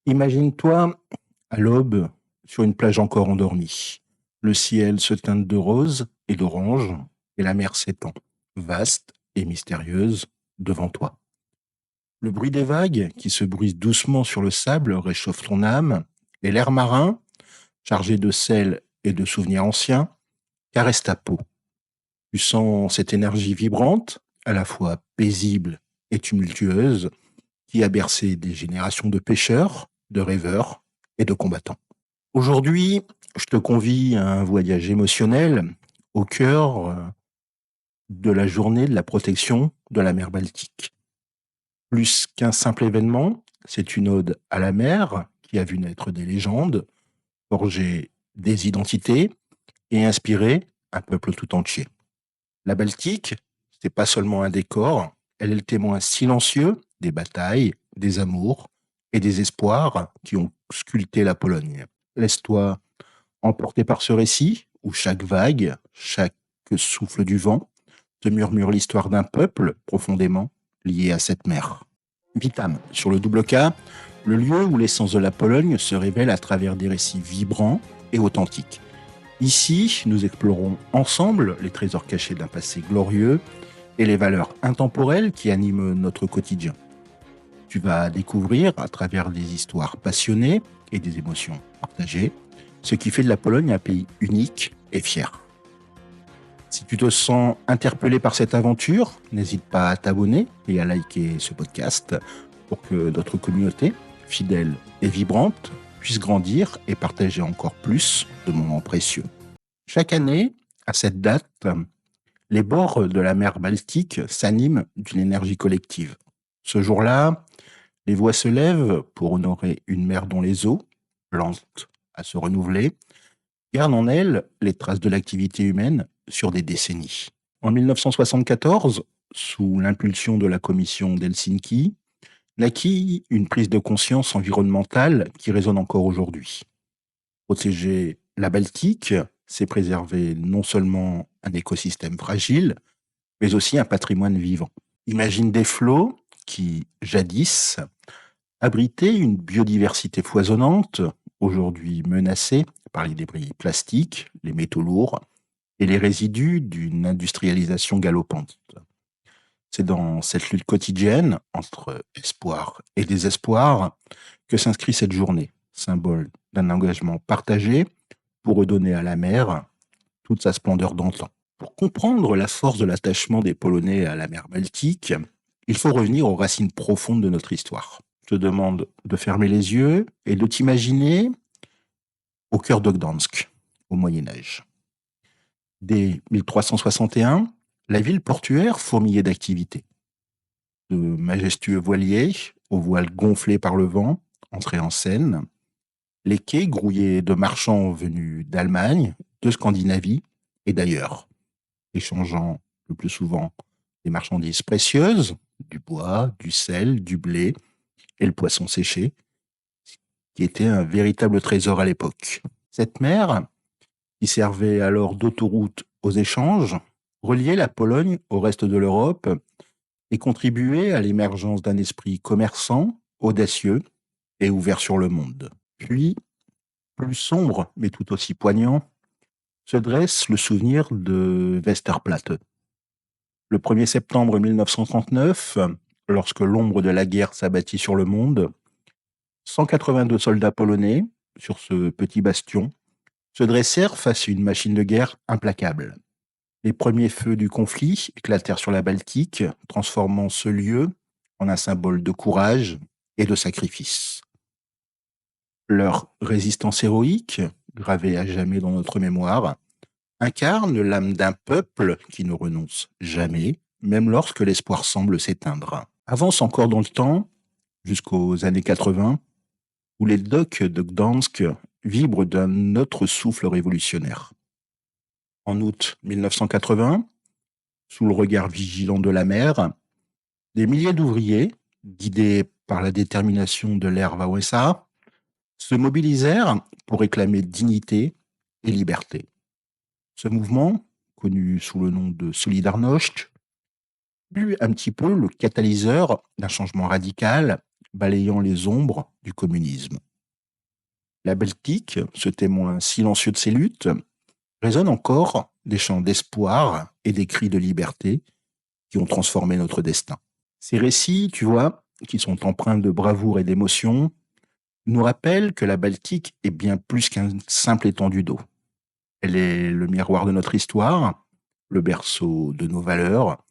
Imagine-toi à l'aube sur une plage encore endormie. Le ciel se teinte de rose et d'orange et la mer s'étend, vaste et mystérieuse, devant toi. Le bruit des vagues qui se brisent doucement sur le sable réchauffe ton âme et l'air marin, chargé de sel et de souvenirs anciens, caresse ta peau. Tu sens cette énergie vibrante, à la fois paisible et tumultueuse, qui a bercé des générations de pêcheurs, de rêveurs et de combattants. Aujourd'hui, je te convie à un voyage émotionnel au cœur de la journée de la protection de la mer Baltique. Plus qu'un simple événement, c'est une ode à la mer qui a vu naître des légendes, forger des identités et inspirer un peuple tout entier. La Baltique, c'est pas seulement un décor, elle est le témoin silencieux des batailles, des amours et des espoirs qui ont sculpté la Pologne. Laisse-toi emporté par ce récit où chaque vague, chaque souffle du vent te murmure l'histoire d'un peuple profondément lié à cette mer. Vitam, sur le double K, le lieu où l'essence de la Pologne se révèle à travers des récits vibrants et authentiques. Ici, nous explorons ensemble les trésors cachés d'un passé glorieux et les valeurs intemporelles qui animent notre quotidien. Tu vas découvrir, à travers des histoires passionnées et des émotions partagées, ce qui fait de la Pologne un pays unique et fier. Si tu te sens interpellé par cette aventure, n'hésite pas à t'abonner et à liker ce podcast pour que notre communauté, fidèle et vibrante, puisse grandir et partager encore plus de moments précieux. Chaque année, à cette date, les bords de la mer Baltique s'animent d'une énergie collective. Ce jour-là, les voix se lèvent pour honorer une mer dont les eaux, lentes à se renouveler, gardent en elle les traces de l'activité humaine sur des décennies. En 1974, sous l'impulsion de la commission d'Helsinki, naquit une prise de conscience environnementale qui résonne encore aujourd'hui. Protéger la Baltique, c'est préserver non seulement un écosystème fragile, mais aussi un patrimoine vivant. Imagine des flots qui, jadis, abritaient une biodiversité foisonnante, aujourd'hui menacée par les débris plastiques, les métaux lourds et les résidus d'une industrialisation galopante. C'est dans cette lutte quotidienne, entre espoir et désespoir, que s'inscrit cette journée, symbole d'un engagement partagé pour redonner à la mer toute sa splendeur d'antan. Pour comprendre la force de l'attachement des Polonais à la mer Baltique, il faut revenir aux racines profondes de notre histoire. Je te demande de fermer les yeux et de t'imaginer au cœur de Gdansk, au Moyen-Âge. Dès 1361, la ville portuaire fourmillait d'activités. De majestueux voiliers, aux voiles gonflés par le vent, entraient en scène. Les quais grouillaient de marchands venus d'Allemagne, de Scandinavie et d'ailleurs, échangeant le plus souvent des marchandises précieuses, du bois, du sel, du blé et le poisson séché, qui était un véritable trésor à l'époque. Cette mer, qui servait alors d'autoroute aux échanges, reliait la Pologne au reste de l'Europe et contribuait à l'émergence d'un esprit commerçant, audacieux et ouvert sur le monde. Puis, plus sombre, mais tout aussi poignant, se dresse le souvenir de Westerplatte. Le 1er septembre 1939, lorsque l'ombre de la guerre s'abattit sur le monde, 182 soldats polonais, sur ce petit bastion, se dressèrent face à une machine de guerre implacable. Les premiers feux du conflit éclatèrent sur la Baltique, transformant ce lieu en un symbole de courage et de sacrifice. Leur résistance héroïque, gravée à jamais dans notre mémoire, incarne l'âme d'un peuple qui ne renonce jamais, même lorsque l'espoir semble s'éteindre. Avance encore dans le temps, jusqu'aux années 80, où les docks de Gdansk vibrent d'un autre souffle révolutionnaire. En août 1980, sous le regard vigilant de la mer, des milliers d'ouvriers, guidés par la détermination de l'ère Wałęsa, se mobilisèrent pour réclamer dignité et liberté. Ce mouvement, connu sous le nom de Solidarność, fut un petit peu le catalyseur d'un changement radical balayant les ombres du communisme. La Baltique, ce témoin silencieux de ces luttes, résonne encore des chants d'espoir et des cris de liberté qui ont transformé notre destin. Ces récits, tu vois, qui sont empreints de bravoure et d'émotion, nous rappellent que la Baltique est bien plus qu'un simple étendue d'eau. Elle est le miroir de notre histoire, le berceau de nos valeurs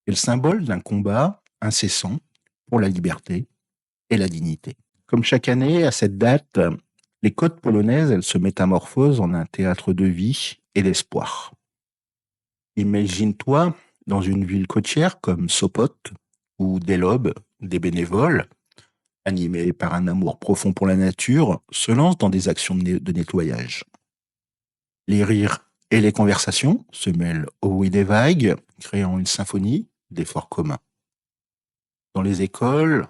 et le symbole d'un combat incessant pour la liberté et la dignité. Comme chaque année, à cette date, les côtes polonaises, elles se métamorphosent en un théâtre de vie et d'espoir. Imagine-toi dans une ville côtière comme Sopot, où dès l'aube, des bénévoles, animés par un amour profond pour la nature, se lancent dans des actions de nettoyage. Les rires et les conversations se mêlent au bruit des vagues, créant une symphonie d'efforts communs. Dans les écoles,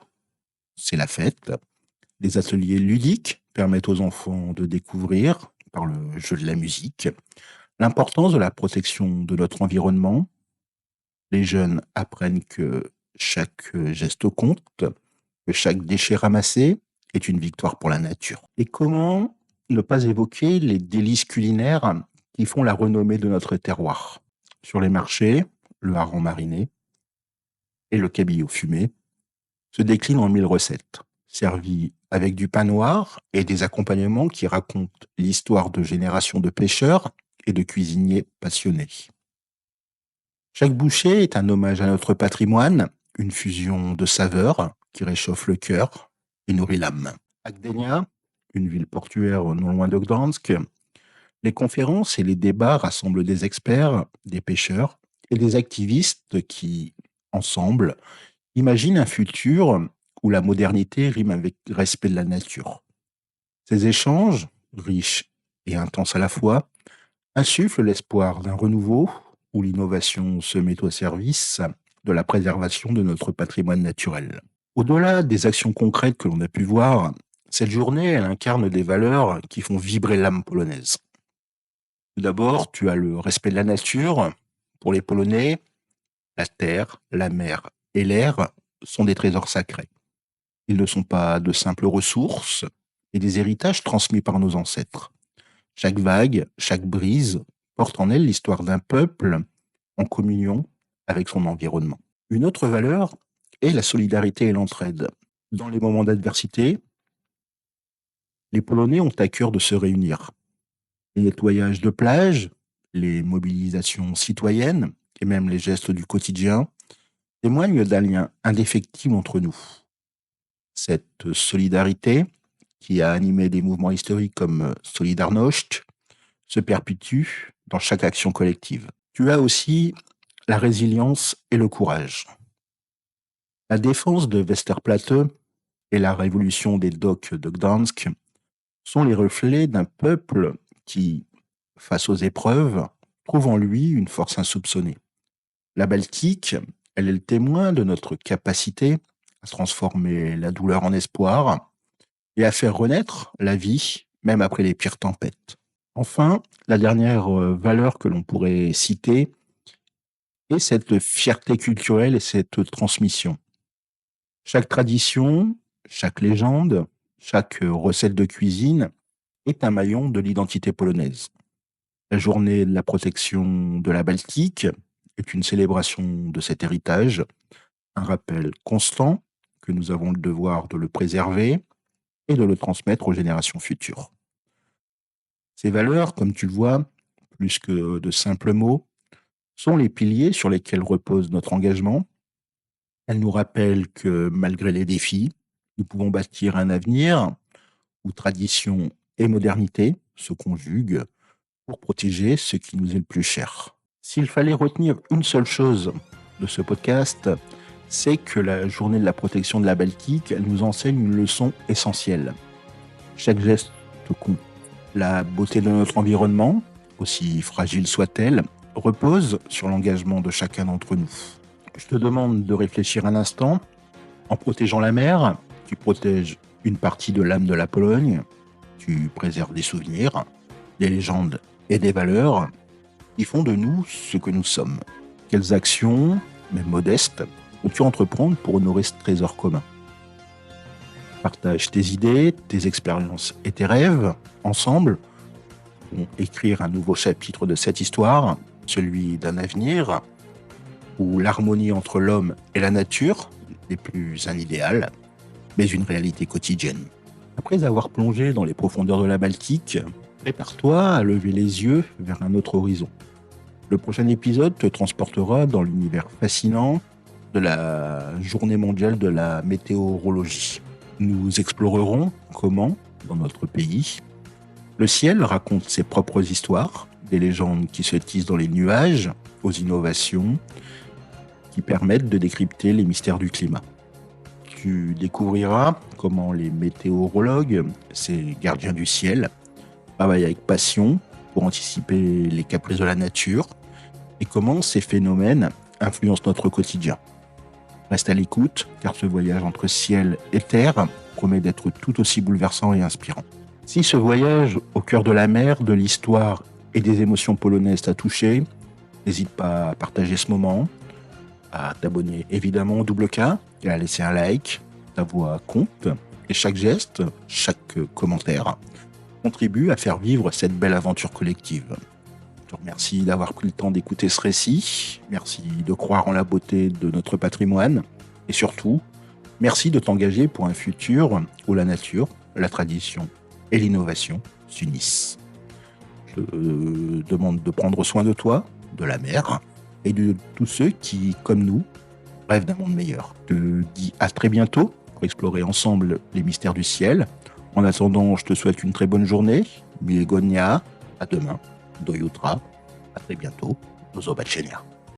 c'est la fête. Des ateliers ludiques permettent aux enfants de découvrir, par le jeu de la musique, l'importance de la protection de notre environnement. Les jeunes apprennent que chaque geste compte, que chaque déchet ramassé est une victoire pour la nature. Et comment ne pas évoquer les délices culinaires qui font la renommée de notre terroir? Sur les marchés, le hareng mariné et le cabillaud fumé se déclinent en 1000 recettes, servies avec du pain noir et des accompagnements qui racontent l'histoire de générations de pêcheurs et de cuisiniers passionnés. Chaque bouchée est un hommage à notre patrimoine, une fusion de saveurs qui réchauffe le cœur et nourrit l'âme. À Gdynia, une ville portuaire non loin de Gdansk, les conférences et les débats rassemblent des experts, des pêcheurs et des activistes qui, ensemble, imaginent un futur où la modernité rime avec le respect de la nature. Ces échanges, riches et intenses à la fois, insufflent l'espoir d'un renouveau où l'innovation se met au service de la préservation de notre patrimoine naturel. Au-delà des actions concrètes que l'on a pu voir, cette journée, elle incarne des valeurs qui font vibrer l'âme polonaise. Tout d'abord, tu as le respect de la nature. Pour les Polonais, la terre, la mer et l'air sont des trésors sacrés. Ils ne sont pas de simples ressources, mais des héritages transmis par nos ancêtres. Chaque vague, chaque brise porte en elle l'histoire d'un peuple en communion avec son environnement. Une autre valeur est la solidarité et l'entraide. Dans les moments d'adversité, les Polonais ont à cœur de se réunir. Les nettoyages de plages, les mobilisations citoyennes et même les gestes du quotidien témoignent d'un lien indéfectible entre nous. Cette solidarité, qui a animé des mouvements historiques comme Solidarność, se perpétue dans chaque action collective. Tu as aussi la résilience et le courage. La défense de Westerplatte et la révolution des docks de Gdansk sont les reflets d'un peuple qui, face aux épreuves, trouve en lui une force insoupçonnée. La Baltique, elle est le témoin de notre capacité à transformer la douleur en espoir et à faire renaître la vie, même après les pires tempêtes. Enfin, la dernière valeur que l'on pourrait citer est cette fierté culturelle et cette transmission. Chaque tradition, chaque légende, chaque recette de cuisine est un maillon de l'identité polonaise. La journée de la protection de la Baltique est une célébration de cet héritage, un rappel constant que nous avons le devoir de le préserver et de le transmettre aux générations futures. Ces valeurs, comme tu le vois, plus que de simples mots, sont les piliers sur lesquels repose notre engagement. Elles nous rappellent que malgré les défis, nous pouvons bâtir un avenir où tradition et modernité se conjuguent pour protéger ce qui nous est le plus cher. S'il fallait retenir une seule chose de ce podcast, c'est que la journée de la protection de la Baltique, elle nous enseigne une leçon essentielle. Chaque geste compte. La beauté de notre environnement, aussi fragile soit-elle, repose sur l'engagement de chacun d'entre nous. Je te demande de réfléchir un instant. En protégeant la mer, tu protèges une partie de l'âme de la Pologne, tu préserves des souvenirs, des légendes et des valeurs qui font de nous ce que nous sommes. Quelles actions, même modestes, peux-tu entreprendre pour honorer ce trésor commun? Partage tes idées, tes expériences et tes rêves. Ensemble, pour écrire un nouveau chapitre de cette histoire, celui d'un avenir où l'harmonie entre l'homme et la nature n'est plus un idéal, mais une réalité quotidienne. Après avoir plongé dans les profondeurs de la Baltique, prépare-toi à lever les yeux vers un autre horizon. Le prochain épisode te transportera dans l'univers fascinant de la Journée mondiale de la météorologie. Nous explorerons comment, dans notre pays, le ciel raconte ses propres histoires, des légendes qui se tissent dans les nuages, aux innovations qui permettent de décrypter les mystères du climat. Tu découvriras comment les météorologues, ces gardiens du ciel, travaillent avec passion pour anticiper les caprices de la nature et comment ces phénomènes influencent notre quotidien. Reste à l'écoute, car ce voyage entre ciel et terre promet d'être tout aussi bouleversant et inspirant. Si ce voyage au cœur de la mer, de l'histoire et des émotions polonaises t'a touché, n'hésite pas à partager ce moment, à t'abonner évidemment au Double K et à laisser un like. Ta voix compte et chaque geste, chaque commentaire contribue à faire vivre cette belle aventure collective. Je te remercie d'avoir pris le temps d'écouter ce récit. Merci de croire en la beauté de notre patrimoine. Et surtout, merci de t'engager pour un futur où la nature, la tradition et l'innovation s'unissent. Je te demande de prendre soin de toi, de la mer et de tous ceux qui, comme nous, rêvent d'un monde meilleur. Je te dis à très bientôt pour explorer ensemble les mystères du ciel. En attendant, je te souhaite une très bonne journée. Milegonia, à demain. Do jutra, a très bientôt, do zobaczenia.